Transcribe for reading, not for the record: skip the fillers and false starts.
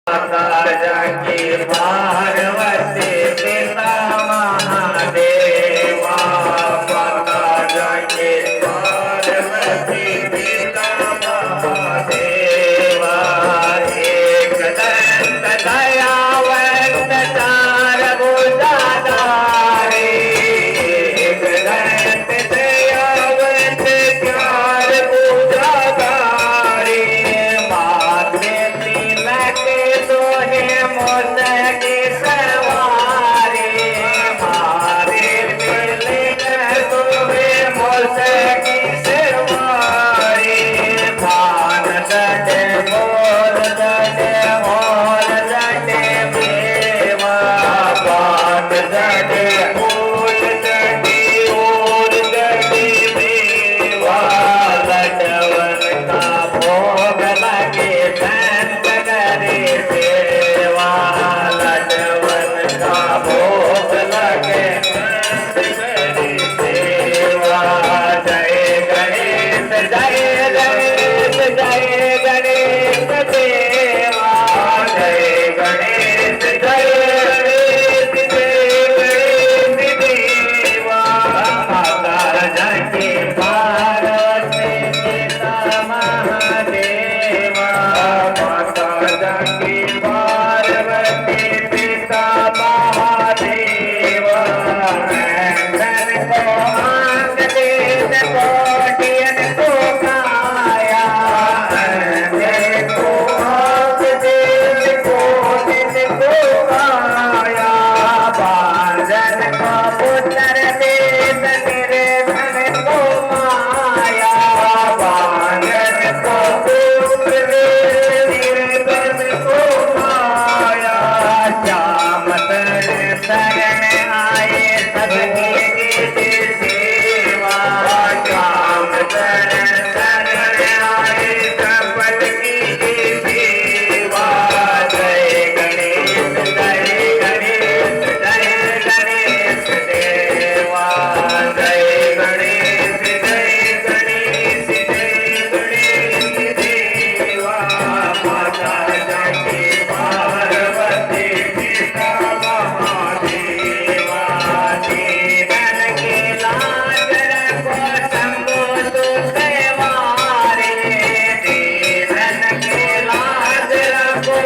जाकी पार्वती पिता महादेवा माता जाकी पार्वती पिता महादेवा एक दंत दयावंत चार भुजाधारी एक दंत दयावंत चार भुजाधारी माथे तिलक सोहे मोदकी सवारी माथे तिलक सोहे मोदकी सवारी भान दटे मोर दटे देवा भान दटे मोर दटे देवा लटवन का भोग लगे संत करे सेवा लटवन का भोग लगे संत करे सेवा जय गणेश जय गणेश जय गणेश देवा जय गणेश जय गणेश जय गणेश देवा माता जाकी पार्वती पिता महादेवा माता जाकी पार्वती पिता महादेवा अंगन को आंग देन कोटियन को काया अंगन को आंग देन कोटियन को काया बांधन को पुत्र देन निर्धन को माया बांधन को पुत्र देन निर्धन को माया श्याम शरण आए सबकी की सेवा श्याम शरण आए सबकी की सेवा जय गणेश जय गणेश जय गणेश देवा जय गणेश जय गणेश जय गणेश देवा माता जाकी पार्वती पिता महादेवा जीवन के लाज रखो शंभो सुख वारे जीवन के लाज रखो